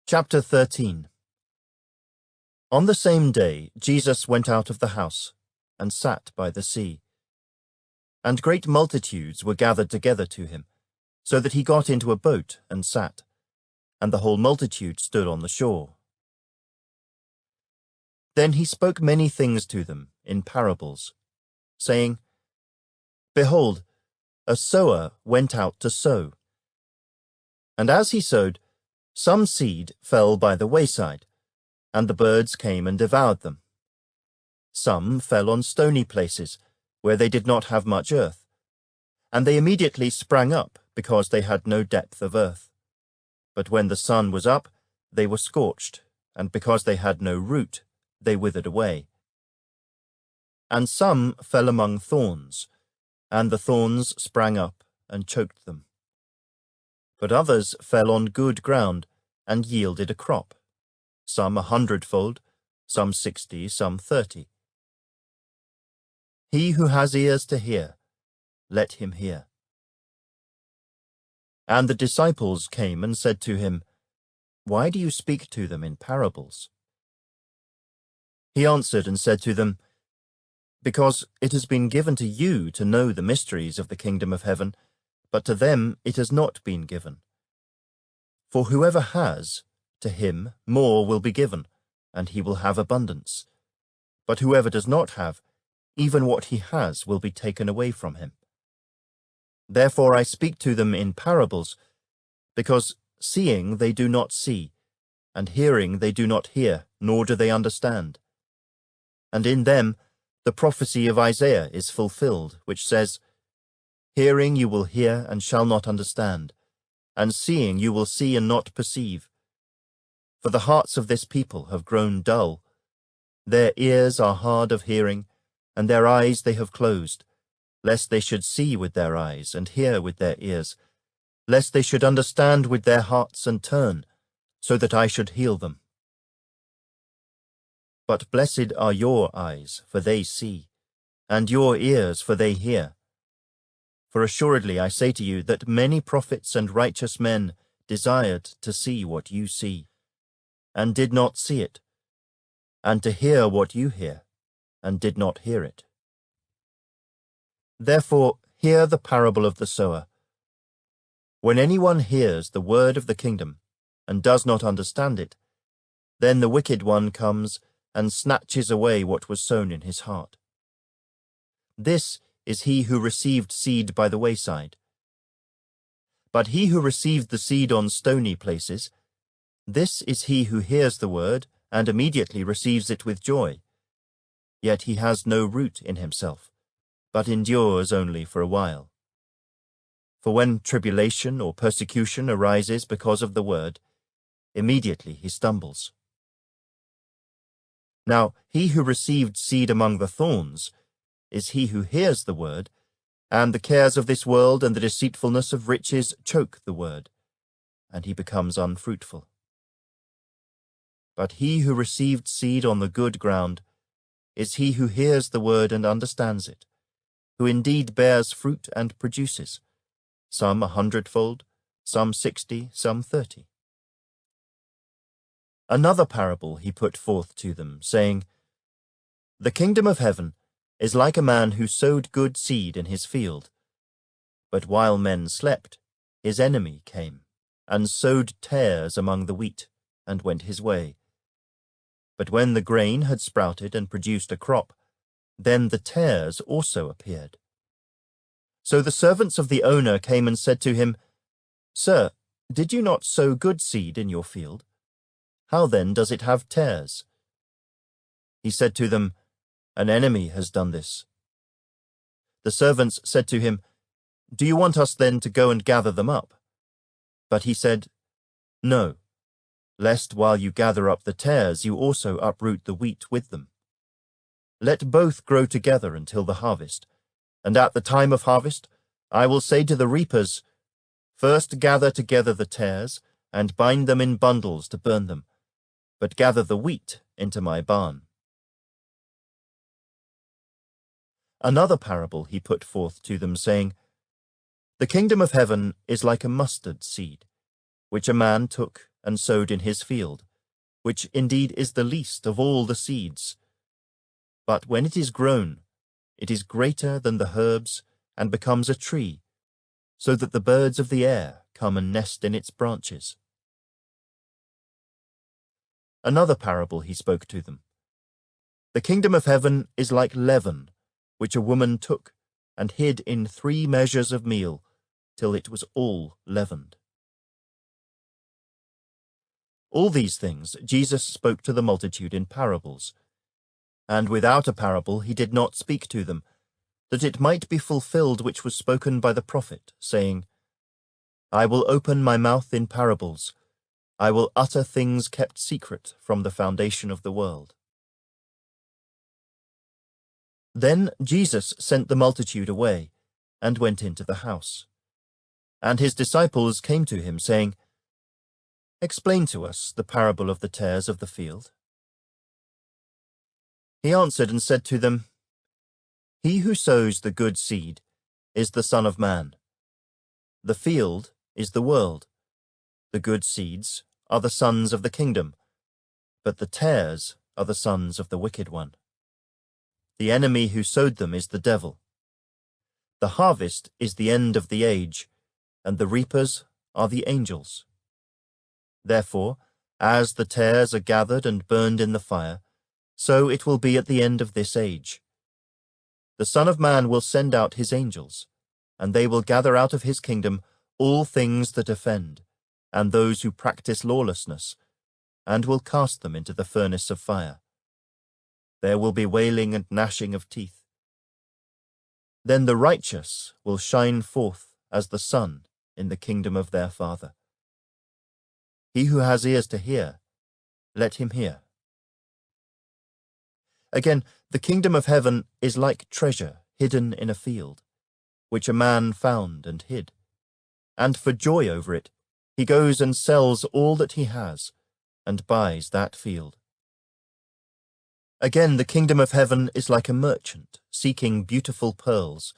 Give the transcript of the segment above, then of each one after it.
Chapter 13. On the same day Jesus went out of the house, and sat by the sea. And great multitudes were gathered together to him, so that he got into a boat and sat, and the whole multitude stood on the shore. Then he spoke many things to them in parables, saying, Behold, a sower went out to sow. And as he sowed, some seed fell by the wayside, and the birds came and devoured them. Some fell on stony places, where they did not have much earth, and they immediately sprang up, because they had no depth of earth. But when the sun was up, they were scorched, and because they had no root, they withered away. And some fell among thorns, and the thorns sprang up and choked them. But others fell on good ground, and yielded a crop, some 100-fold, some 60, some 30. He who has ears to hear, let him hear. And the disciples came and said to him, Why do you speak to them in parables? He answered and said to them, Because it has been given to you to know the mysteries of the kingdom of heaven, but to them it has not been given. For whoever has, to him more will be given, and he will have abundance. But whoever does not have, even what he has will be taken away from him. Therefore I speak to them in parables, because seeing they do not see, and hearing they do not hear, nor do they understand. And in them the prophecy of Isaiah is fulfilled, which says, Hearing you will hear and shall not understand, and seeing you will see and not perceive. For the hearts of this people have grown dull. Their ears are hard of hearing, and their eyes they have closed, lest they should see with their eyes and hear with their ears, lest they should understand with their hearts and turn, so that I should heal them. But blessed are your eyes, for they see, and your ears, for they hear. For assuredly I say to you that many prophets and righteous men desired to see what you see, and did not see it, and to hear what you hear, and did not hear it. Therefore hear the parable of the sower. When anyone hears the word of the kingdom, and does not understand it, then the wicked one comes and snatches away what was sown in his heart. This is he who received seed by the wayside. But he who received the seed on stony places, this is he who hears the word and immediately receives it with joy. Yet he has no root in himself, but endures only for a while. For when tribulation or persecution arises because of the word, immediately he stumbles. Now he who received seed among the thorns is he who hears the word, and the cares of this world and the deceitfulness of riches choke the word, and he becomes unfruitful. But he who received seed on the good ground is he who hears the word and understands it, who indeed bears fruit and produces, some 100-fold, some 60, some 30. Another parable he put forth to them, saying, The kingdom of heaven is like a man who sowed good seed in his field. But while men slept, his enemy came, and sowed tares among the wheat, and went his way. But when the grain had sprouted and produced a crop, then the tares also appeared. So the servants of the owner came and said to him, Sir, did you not sow good seed in your field? How then does it have tares? He said to them, An enemy has done this. The servants said to him, Do you want us then to go and gather them up? But he said, No, lest while you gather up the tares you also uproot the wheat with them. Let both grow together until the harvest, and at the time of harvest I will say to the reapers, First gather together the tares, and bind them in bundles to burn them, but gather the wheat into my barn. Another parable he put forth to them, saying, The kingdom of heaven is like a mustard seed, which a man took and sowed in his field, which indeed is the least of all the seeds. But when it is grown, it is greater than the herbs and becomes a tree, so that the birds of the air come and nest in its branches. Another parable he spoke to them. The kingdom of heaven is like leaven, which a woman took and hid in 3 measures of meal, till it was all leavened. All these things Jesus spoke to the multitude in parables, and without a parable he did not speak to them, that it might be fulfilled which was spoken by the prophet, saying, I will open my mouth in parables, I will utter things kept secret from the foundation of the world. Then Jesus sent the multitude away, and went into the house. And his disciples came to him, saying, Explain to us the parable of the tares of the field. He answered and said to them, He who sows the good seed is the Son of Man. The field is the world. The good seeds are the sons of the kingdom, but the tares are the sons of the wicked one. The enemy who sowed them is the devil. The harvest is the end of the age, and the reapers are the angels. Therefore, as the tares are gathered and burned in the fire, so it will be at the end of this age. The Son of Man will send out his angels, and they will gather out of his kingdom all things that offend, and those who practice lawlessness, and will cast them into the furnace of fire. There will be wailing and gnashing of teeth. Then the righteous will shine forth as the sun in the kingdom of their Father. He who has ears to hear, let him hear. Again, the kingdom of heaven is like treasure hidden in a field, which a man found and hid. And for joy over it, he goes and sells all that he has, and buys that field. Again, the kingdom of heaven is like a merchant seeking beautiful pearls,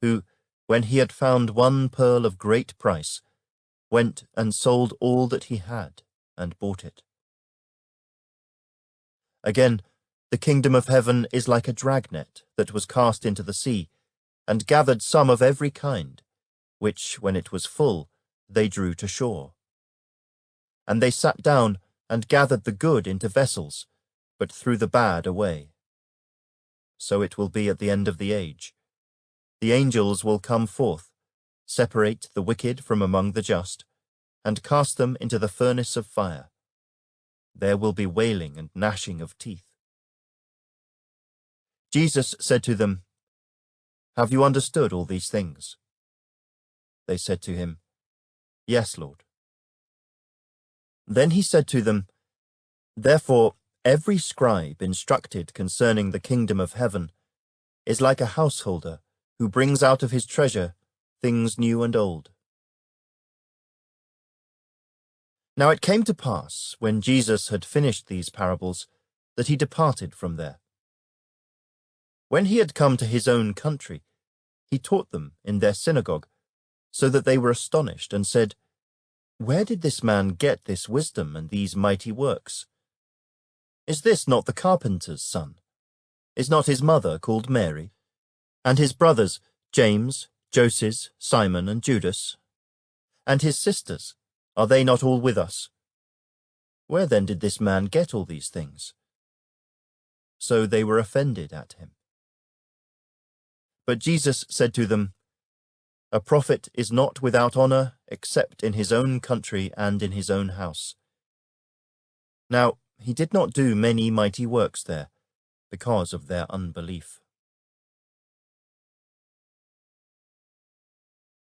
who, when he had found one pearl of great price, went and sold all that he had and bought it. Again, the kingdom of heaven is like a dragnet that was cast into the sea, and gathered some of every kind, which, when it was full, they drew to shore. And they sat down and gathered the good into vessels, but threw the bad away. So it will be at the end of the age. The angels will come forth, separate the wicked from among the just, and cast them into the furnace of fire. There will be wailing and gnashing of teeth. Jesus said to them, Have you understood all these things? They said to him, Yes, Lord. Then he said to them, Therefore, every scribe instructed concerning the kingdom of heaven is like a householder who brings out of his treasure things new and old. Now it came to pass, when Jesus had finished these parables, that he departed from there. When he had come to his own country, he taught them in their synagogue, so that they were astonished and said, Where did this man get this wisdom and these mighty works? Is this not the carpenter's son? Is not his mother called Mary? And his brothers, James, Joses, Simon, and Judas? And his sisters, are they not all with us? Where then did this man get all these things? So they were offended at him. But Jesus said to them, A prophet is not without honor except in his own country and in his own house. Now he did not do many mighty works there, because of their unbelief.